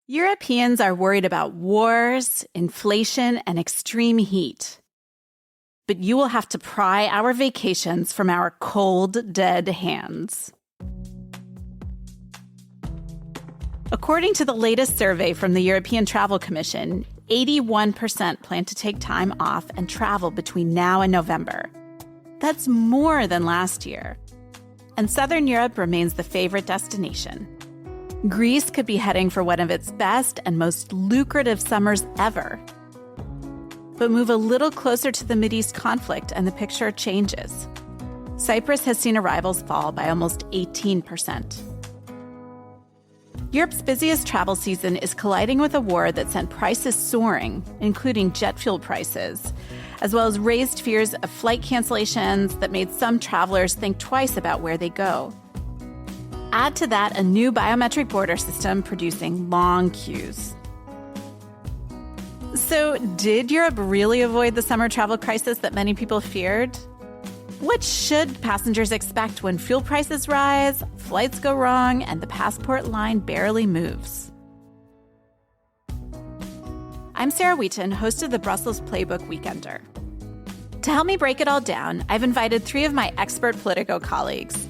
Europeans are worried about wars, inflation, and extreme heat. But you will have to pry our vacations from our cold, dead hands. According to the latest survey from the European Travel Commission, 81% plan to take time off and travel between now and November. That's more than last year. And Southern Europe remains the favorite destination. Greece could be heading for one of its best and most lucrative summers ever. But move a little closer to the Mideast conflict and the picture changes. Cyprus has seen arrivals fall by almost 18%. Europe's busiest travel season is colliding with a war that sent prices soaring, including jet fuel prices, as well as raised fears of flight cancellations that made some travelers think twice about where they go. Add to that a new biometric border system producing long queues. So, did Europe really avoid the summer travel crisis that many people feared? What should passengers expect when fuel prices rise, flights go wrong, and the passport line barely moves? I'm Sarah Wheaton, host of the Brussels Playbook Weekender. To help me break it all down, I've invited three of my expert Politico colleagues: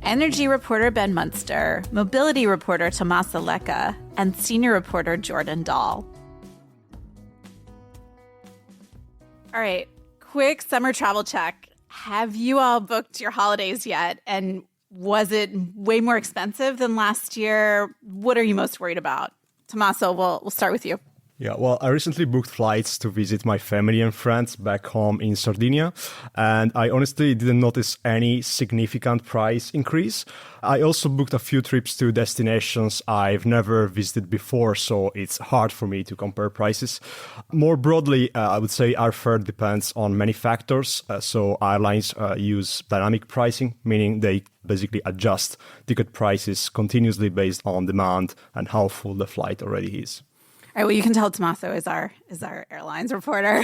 energy reporter Ben Munster, mobility reporter Tommaso Lecca, and senior reporter Jordyn Dahl. All right, quick summer travel check. Have you all booked your holidays yet? And was it way more expensive than last year? What are you most worried about? Tommaso, we'll start with you. Yeah, well, I recently booked flights to visit my family and friends back home in Sardinia, and I honestly didn't notice any significant price increase. I also booked a few trips to destinations I've never visited before, so it's hard for me to compare prices. More broadly, I would say our fare depends on many factors. So airlines use dynamic pricing, meaning they basically adjust ticket prices continuously based on demand and how full the flight already is. All right, well, you can tell Tommaso is our airlines reporter,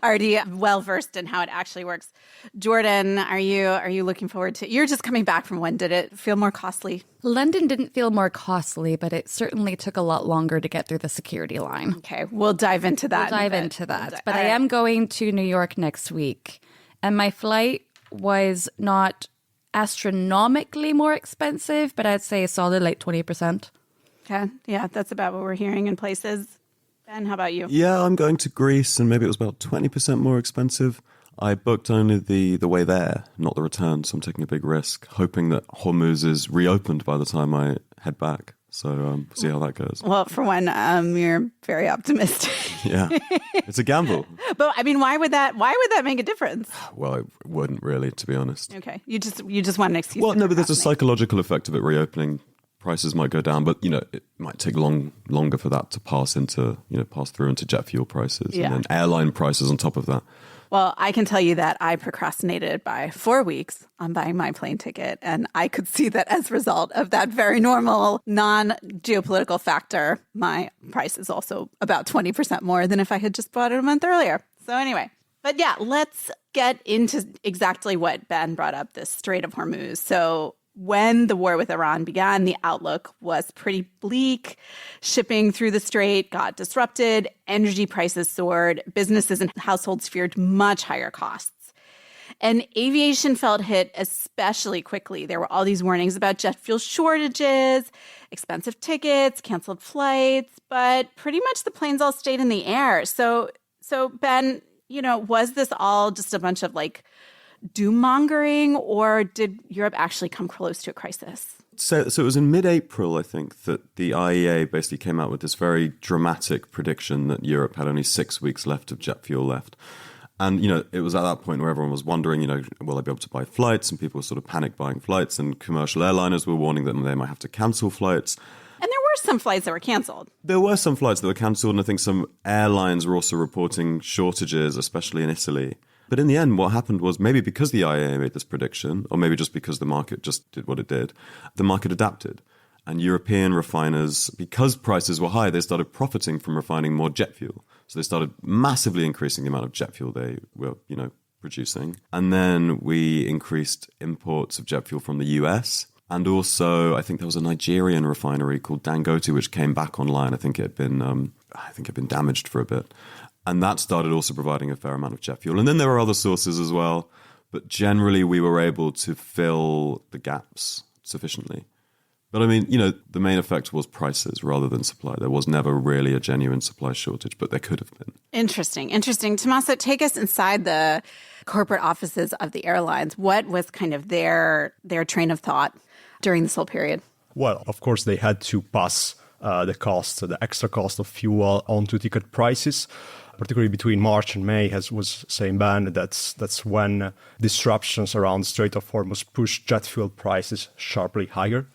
already well versed in how it actually works. Jordyn, are you looking forward to? You're just coming back from one. Did it feel more costly? London didn't feel more costly, but it certainly took a lot longer to get through the security line. Okay, we'll dive into that. But I am going to New York next week, and my flight was not astronomically more expensive, but I'd say a solid like 20%. Okay. Yeah, that's about what we're hearing in places. Ben, how about you? Yeah, I'm going to Greece, and maybe it was about 20% more expensive. I booked only the way there, not the return, so I'm taking a big risk, hoping that Hormuz is reopened by the time I head back. So we'll see how that goes. Well, for one, you're very optimistic. Yeah, it's a gamble. But I mean, why would that make a difference? Well, it wouldn't really, to be honest. Okay, you just want an excuse. Well, no, but there's a psychological effect of it reopening. Prices might go down, but it might take longer for that to pass through into jet fuel prices and then airline prices on top of that. Well, I can tell you that I procrastinated by 4 weeks on buying my plane ticket, and I could see that as a result of that very normal non-geopolitical factor, my price is also about 20% more than if I had just bought it a month earlier. So anyway, but yeah, let's get into exactly what Ben brought up, this Strait of Hormuz. So when the war with Iran began, the outlook was pretty bleak. Shipping through the strait got disrupted, energy prices soared, businesses and households feared much higher costs. And aviation felt hit especially quickly. There were all these warnings about jet fuel shortages, expensive tickets, canceled flights, but pretty much the planes all stayed in the air. So Ben, was this all just a bunch of doom-mongering, or did Europe actually come close to a crisis? So it was in mid-April, I think, that the IEA basically came out with this very dramatic prediction that Europe had only 6 weeks left of jet fuel left. And, it was at that point where everyone was wondering, will I be able to buy flights? And people were sort of panic buying flights, and commercial airliners were warning them they might have to cancel flights. And there were some flights that were canceled. There were some flights that were cancelled, and I think some airlines were also reporting shortages, especially in Italy. But in the end, what happened was maybe because the IAA made this prediction, or maybe just because the market just did what it did, the market adapted. And European refiners, because prices were high, they started profiting from refining more jet fuel. So they started massively increasing the amount of jet fuel they were, producing. And then we increased imports of jet fuel from the US. And also, I think there was a Nigerian refinery called Dangote, which came back online. I think it had been damaged for a bit. And that started also providing a fair amount of jet fuel. And then there were other sources as well. But generally, we were able to fill the gaps sufficiently. But I mean, the main effect was prices rather than supply. There was never really a genuine supply shortage, but there could have been. Interesting. Tommaso, take us inside the corporate offices of the airlines. What was kind of their train of thought during this whole period? Well, of course, they had to pass the extra cost of fuel onto ticket prices, particularly between March and May, as was saying Ben. That's when disruptions around the Strait of Hormuz pushed jet fuel prices sharply higher.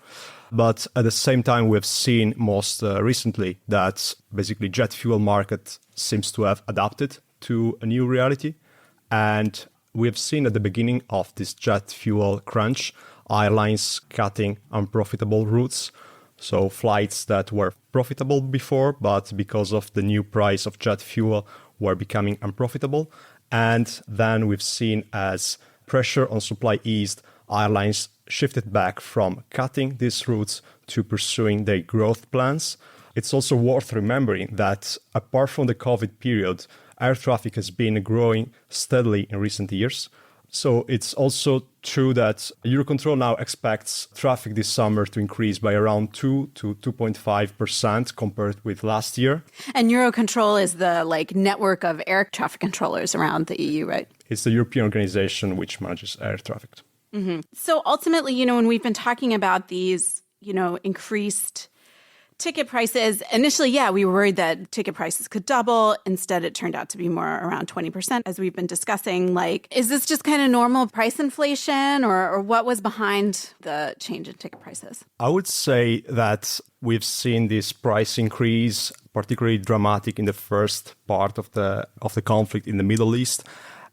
But at the same time, we've seen most recently that basically jet fuel market seems to have adapted to a new reality. And we've seen at the beginning of this jet fuel crunch, airlines cutting unprofitable routes. So flights that were profitable before, but because of the new price of jet fuel were becoming unprofitable. And then we've seen as pressure on supply eased, airlines shifted back from cutting these routes to pursuing their growth plans. It's also worth remembering that apart from the COVID period, air traffic has been growing steadily in recent years. So it's also true that Eurocontrol now expects traffic this summer to increase by around 2 to 2.5% compared with last year. And Eurocontrol is the network of air traffic controllers around the EU, right? It's the European organization which manages air traffic. Mm-hmm. So ultimately, when we've been talking about these, increased ticket prices, initially, we were worried that ticket prices could double. Instead, it turned out to be more around 20%, as we've been discussing. Is this just kind of normal price inflation or what was behind the change in ticket prices? I would say that we've seen this price increase particularly dramatic in the first part of the conflict in the Middle East.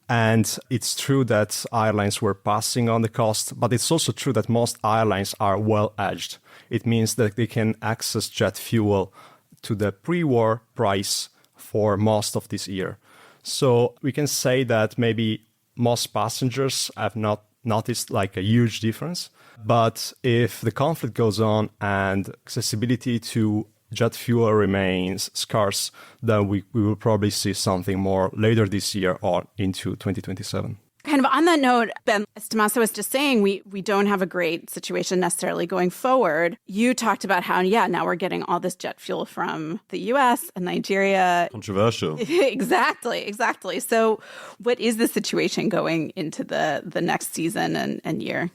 And it's true that airlines were passing on the cost, but it's also true that most airlines are well hedged. It means that they can access jet fuel to the pre-war price for most of this year. So we can say that maybe most passengers have not noticed a huge difference. But if the conflict goes on and accessibility to jet fuel remains scarce, then we will probably see something more later this year or into 2027. Kind of on that note, Ben, as Tommaso was just saying, we don't have a great situation necessarily going forward. You talked about how, now we're getting all this jet fuel from the U.S. and Nigeria. Controversial. Exactly. So what is the situation going into the next season and year?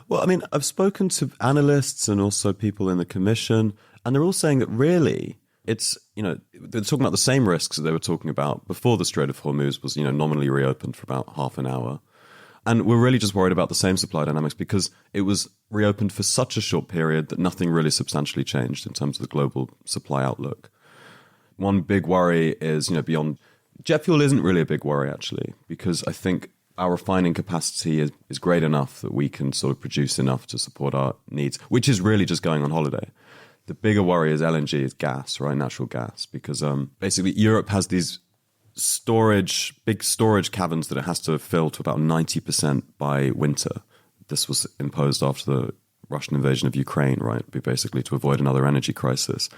Well, I mean, I've spoken to analysts and also people in the commission, and they're all saying that really it's, they're talking about the same risks that they were talking about before the Strait of Hormuz was, nominally reopened for about half an hour. And we're really just worried about the same supply dynamics because it was reopened for such a short period that nothing really substantially changed in terms of the global supply outlook. One big worry is, beyond jet fuel isn't really a big worry, actually, because I think our refining capacity is great enough that we can sort of produce enough to support our needs, which is really just going on holiday. The bigger worry is LNG, is gas, right? Natural gas, because basically Europe has these big storage caverns that it has to fill to about 90% by winter. This was imposed after the Russian invasion of Ukraine, right? Basically to avoid another energy crisis.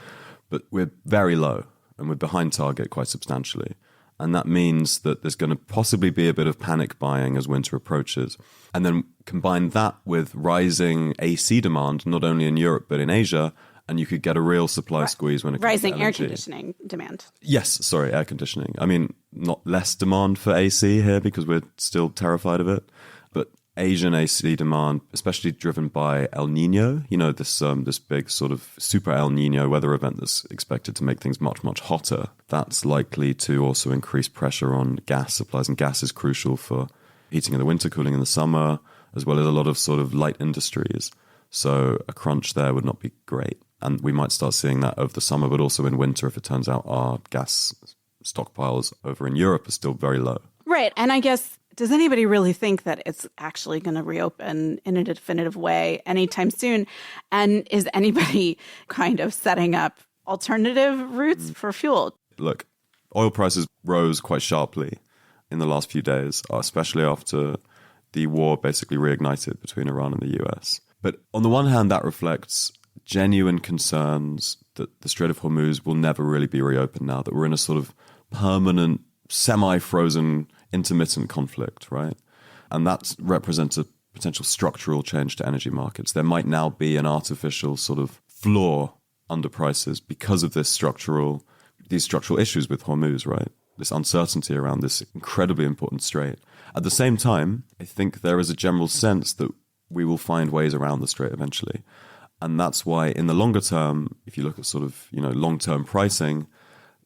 But we're very low and we're behind target quite substantially. And that means that there's going to possibly be a bit of panic buying as winter approaches. And then combine that with rising AC demand, not only in Europe, but in Asia, and you could get a real supply squeeze when it comes to rising LNG. Air conditioning demand. Yes, sorry, air conditioning. I mean, not less demand for AC here because we're still terrified of it. But Asian AC demand, especially driven by El Nino, this big sort of super El Nino weather event that's expected to make things much, much hotter. That's likely to also increase pressure on gas supplies. And gas is crucial for heating in the winter, cooling in the summer, as well as a lot of sort of light industries. So a crunch there would not be great. And we might start seeing that over the summer, but also in winter if it turns out our gas stockpiles over in Europe are still very low. Right. And I guess, does anybody really think that it's actually going to reopen in a definitive way anytime soon? And is anybody kind of setting up alternative routes for fuel? Look, oil prices rose quite sharply in the last few days, especially after the war basically reignited between Iran and the US. But on the one hand, that reflects genuine concerns that the Strait of Hormuz will never really be reopened now, that we're in a sort of permanent, semi-frozen, intermittent conflict, right? And that represents a potential structural change to energy markets. There might now be an artificial sort of floor under prices because of these structural issues with Hormuz, right? This uncertainty around this incredibly important strait. At the same time, I think there is a general sense that we will find ways around the strait eventually. And that's why in the longer term, if you look at sort of, long-term pricing,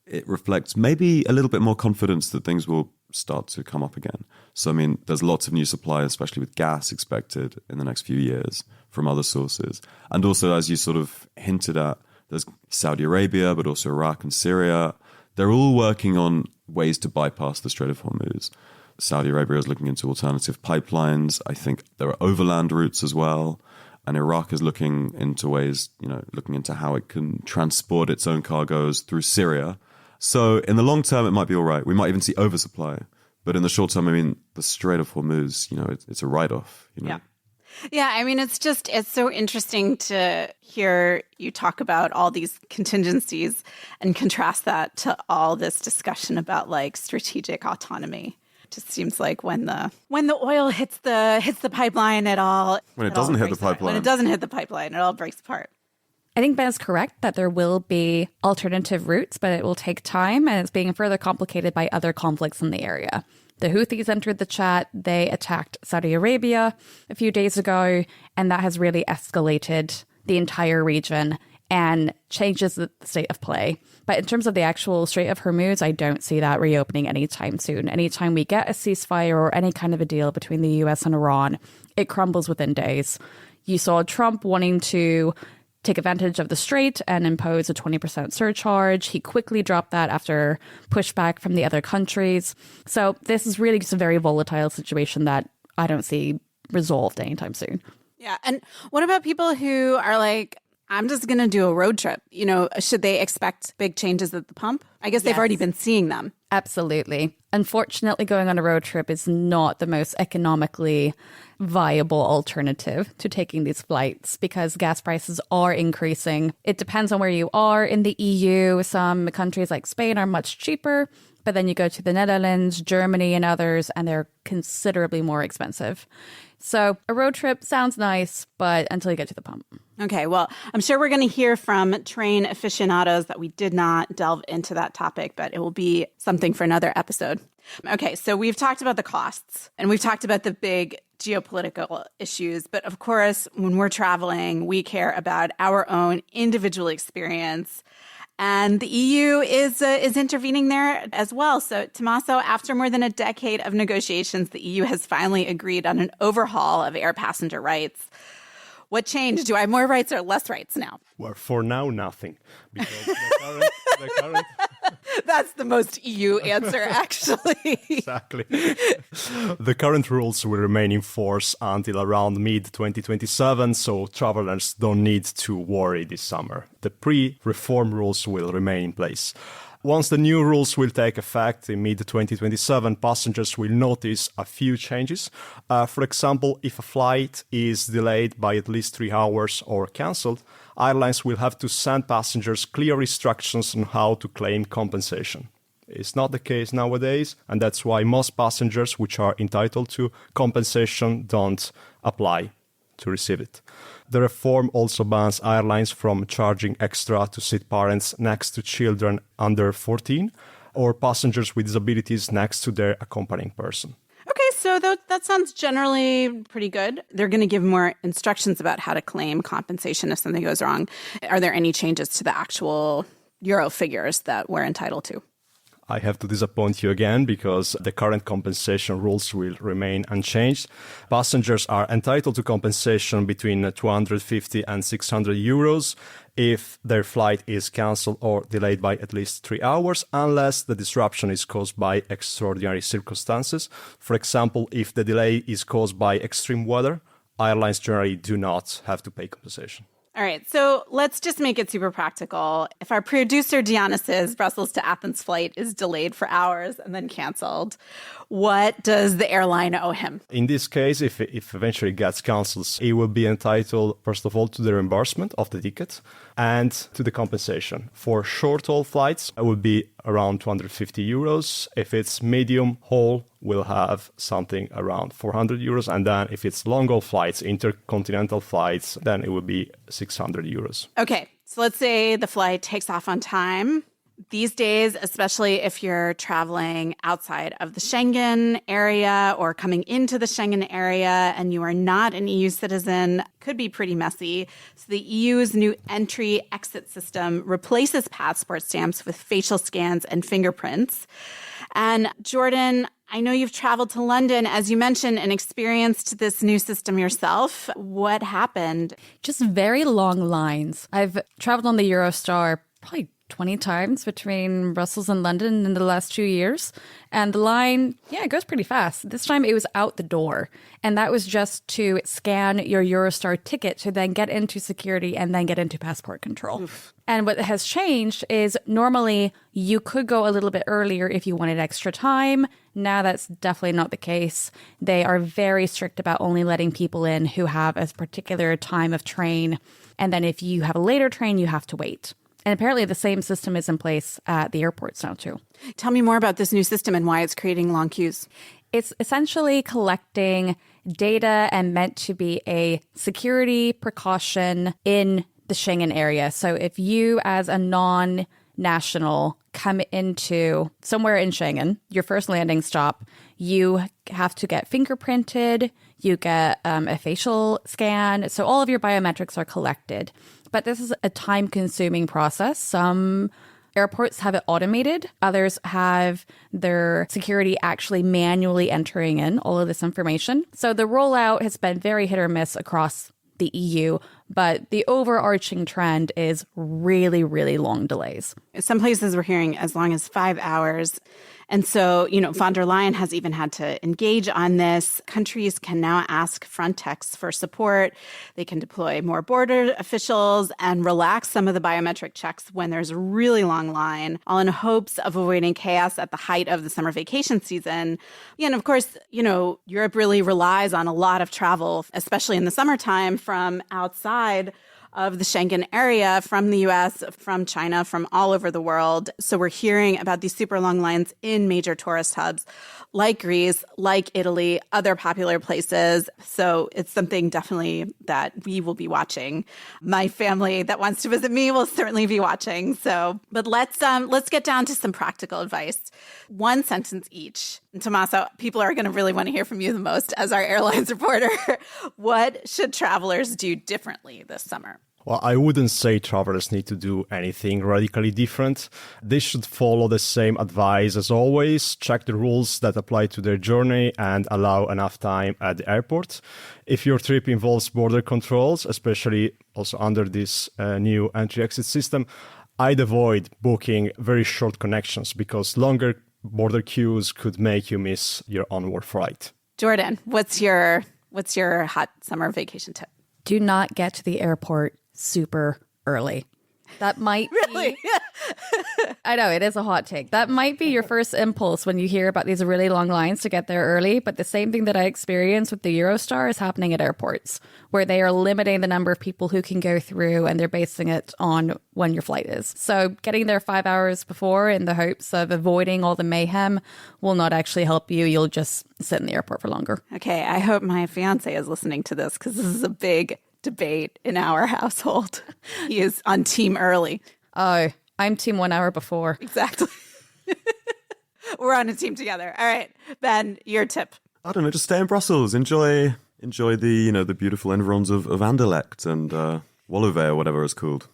it reflects maybe a little bit more confidence that things will start to come up again. So, I mean, there's lots of new supply, especially with gas expected in the next few years from other sources. And also, as you sort of hinted at, there's Saudi Arabia, but also Iraq and Syria. They're all working on ways to bypass the Strait of Hormuz. Saudi Arabia is looking into alternative pipelines. I think there are overland routes as well. And Iraq is looking into ways, looking into how it can transport its own cargoes through Syria. So in the long term, it might be all right. We might even see oversupply. But in the short term, I mean, the Strait of Hormuz, it's a write-off. Yeah. Yeah, I mean, it's so interesting to hear you talk about all these contingencies and contrast that to all this discussion about like strategic autonomy. It just seems like when the oil hits the pipeline, it doesn't hit the pipeline. When it doesn't hit the pipeline, it all breaks apart. I think Ben is correct that there will be alternative routes, but it will take time, and it's being further complicated by other conflicts in the area. The Houthis entered the chat. They attacked Saudi Arabia a few days ago, and that has really escalated the entire region and changes the state of play. But in terms of the actual Strait of Hormuz, I don't see that reopening anytime soon. Anytime we get a ceasefire or any kind of a deal between the US and Iran, it crumbles within days. You saw Trump wanting to take advantage of the strait and impose a 20% surcharge. He quickly dropped that after pushback from the other countries. So this is really just a very volatile situation that I don't see resolved anytime soon. Yeah. And what about people who are like, I'm just going to do a road trip? Should they expect big changes at the pump? I guess they've already been seeing them. Absolutely. Unfortunately, going on a road trip is not the most economically viable alternative to taking these flights because gas prices are increasing. It depends on where you are in the EU. Some countries like Spain are much cheaper, but then you go to the Netherlands, Germany, and others, and they're considerably more expensive. So a road trip sounds nice, but until you get to the pump. Okay, well, I'm sure we're going to hear from train aficionados that we did not delve into that topic, but it will be something for another episode. Okay, so we've talked about the costs and we've talked about the big geopolitical issues. But of course, when we're traveling, we care about our own individual experience. And the EU is intervening there as well. So, Tommaso, after more than a decade of negotiations, the EU has finally agreed on an overhaul of air passenger rights. What changed? Do I have more rights or less rights now? Well, for now, nothing. Because the current That's the most EU answer, actually. Exactly. The current rules will remain in force until around mid-2027, so travelers don't need to worry this summer. The pre-reform rules will remain in place. Once the new rules will take effect in mid-2027, passengers will notice a few changes. For example, if a flight is delayed by at least 3 hours or cancelled, airlines will have to send passengers clear instructions on how to claim compensation. It's not the case nowadays, and that's why most passengers which are entitled to compensation don't apply to receive it. The reform also bans airlines from charging extra to seat parents next to children under 14 or passengers with disabilities next to their accompanying person. Okay, so that sounds generally pretty good. They're going to give more instructions about how to claim compensation if something goes wrong. Are there any changes to the actual euro figures that we're entitled to? I have to disappoint you again because the current compensation rules will remain unchanged. Passengers are entitled to compensation between 250 and 600 euros if their flight is cancelled or delayed by at least 3 hours, unless the disruption is caused by extraordinary circumstances. For example, if the delay is caused by extreme weather, airlines generally do not have to pay compensation. All right, so let's just make it super practical. If our producer Dionysus' Brussels to Athens flight is delayed for hours and then canceled, what does the airline owe him? In this case, if eventually it gets cancelled, he will be entitled, first of all, to the reimbursement of the ticket and to the compensation. For short-haul flights, it will be around 250 euros. If it's medium-haul, we'll have something around 400 euros. And then if it's long-haul flights, intercontinental flights, then it will be 600 euros. Okay, so let's say the flight takes off on time. These days, especially if you're traveling outside of the Schengen area or coming into the Schengen area and you are not an EU citizen, could be pretty messy. So the EU's new entry-exit system replaces passport stamps with facial scans and fingerprints. And Jordyn, I know you've traveled to London, as you mentioned, and experienced this new system yourself. What happened? Just very long lines. I've traveled on the Eurostar probably 20 times between Brussels and London in the last 2 years. And the line, it goes pretty fast. This time it was out the door. And that was just to scan your Eurostar ticket to then get into security and then get into passport control. Oof. And what has changed is normally you could go a little bit earlier if you wanted extra time. Now that's definitely not the case. They are very strict about only letting people in who have a particular time of train. And then if you have a later train, you have to wait. And apparently the same system is in place at the airports now, too. Tell me more about this new system and why it's creating long queues. It's essentially collecting data and meant to be a security precaution in the Schengen area. So if you, as a non-national, come into somewhere in Schengen, your first landing stop, you have to get fingerprinted, you get a facial scan. So all of your biometrics are collected. But this is a time-consuming process. Some airports have it automated. Others have their security actually manually entering in all of this information. So the rollout has been very hit or miss across the EU, but the overarching trend is really, really long delays. Some places we're hearing as long as 5 hours. And so, von der Leyen has even had to engage on this. Countries can now ask Frontex for support. They can deploy more border officials and relax some of the biometric checks when there's a really long line, all in hopes of avoiding chaos at the height of the summer vacation season. And of course, Europe really relies on a lot of travel, especially in the summertime, from outside of the Schengen area, from the US, from China, from all over the world. So we're hearing about these super long lines in major tourist hubs like Greece, like Italy, other popular places. So it's something definitely that we will be watching. My family that wants to visit me will certainly be watching. But let's get down to some practical advice. One sentence each. And Tommaso, people are going to really want to hear from you the most as our airlines reporter. What should travelers do differently this summer? Well, I wouldn't say travelers need to do anything radically different. They should follow the same advice as always, check the rules that apply to their journey and allow enough time at the airport. If your trip involves border controls, especially also under this new entry-exit system, I'd avoid booking very short connections because longer border queues could make you miss your onward flight. Jordyn, what's your hot summer vacation tip? Do not get to the airport super early. That might really? I know, it is a hot take. That might be your first impulse when you hear about these really long lines to get there early. But the same thing that I experienced with the Eurostar is happening at airports, where they are limiting the number of people who can go through and they're basing it on when your flight is. So getting there 5 hours before in the hopes of avoiding all the mayhem will not actually help you. You'll just sit in the airport for longer. Okay, I hope my fiance is listening to this because this is a big debate in our household. He is on team early. Oh, I'm team 1 hour before. Exactly. We're on a team together. All right, Ben, your tip. I don't know, just stay in Brussels. Enjoy the the beautiful environs of Anderlecht and Woluwe or whatever it's called.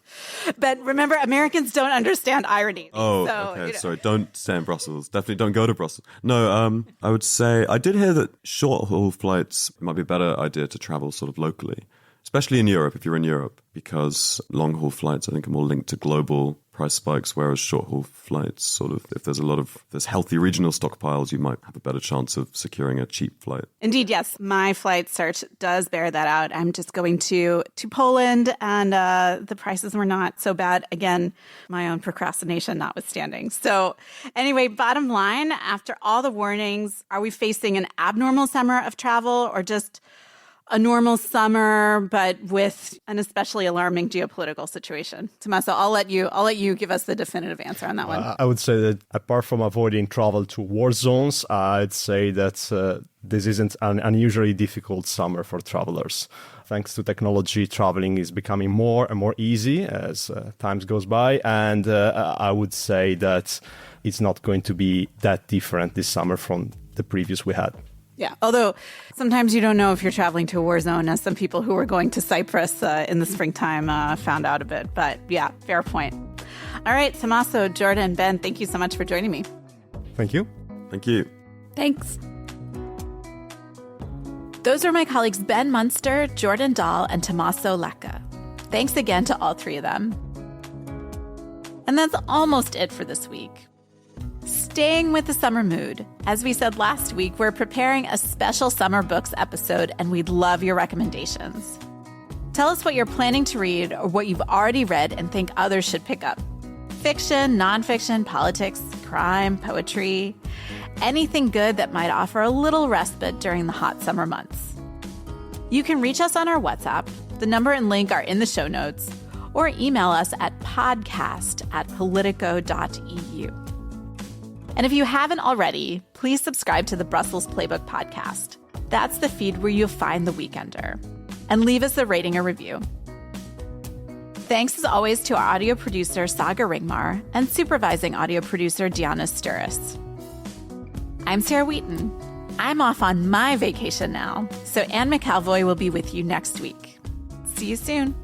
Ben, remember, Americans don't understand irony. Oh, so, okay. Sorry, don't stay in Brussels. Definitely don't go to Brussels. No, I would say I did hear that short-haul flights might be a better idea to travel sort of locally, especially in Europe if you're in Europe, because long-haul flights I think are more linked to global price spikes, whereas short-haul flights, sort of, if there's healthy regional stockpiles, you might have a better chance of securing a cheap flight. Indeed, yes. My flight search does bear that out. I'm just going to Poland, and the prices were not so bad. Again, my own procrastination notwithstanding. So anyway, bottom line, after all the warnings, are we facing an abnormal summer of travel or just a normal summer, but with an especially alarming geopolitical situation? Tommaso, I'll let you give us the definitive answer on that one. I would say that apart from avoiding travel to war zones, I'd say that this isn't an unusually difficult summer for travelers. Thanks to technology, traveling is becoming more and more easy as time goes by. And I would say that it's not going to be that different this summer from the previous we had. Yeah, although sometimes you don't know if you're traveling to a war zone, as some people who were going to Cyprus in the springtime found out a bit. But yeah, fair point. All right, Tommaso, Jordyn, Ben, thank you so much for joining me. Thank you. Thank you. Thanks. Those are my colleagues Ben Munster, Jordyn Dahl, and Tommaso Lecca. Thanks again to all three of them. And that's almost it for this week. Staying with the summer mood, as we said last week, we're preparing a special summer books episode, and we'd love your recommendations. Tell us what you're planning to read or what you've already read and think others should pick up. Fiction, nonfiction, politics, crime, poetry, anything good that might offer a little respite during the hot summer months. You can reach us on our WhatsApp. The number and link are in the show notes, or email us at podcast@politico.eu. And if you haven't already, please subscribe to the Brussels Playbook podcast. That's the feed where you'll find The Weekender. And leave us a rating or review. Thanks as always to our audio producer, Saga Ringmar, and supervising audio producer, Diana Sturris. I'm Sarah Wheaton. I'm off on my vacation now, so Anne McAlvoy will be with you next week. See you soon.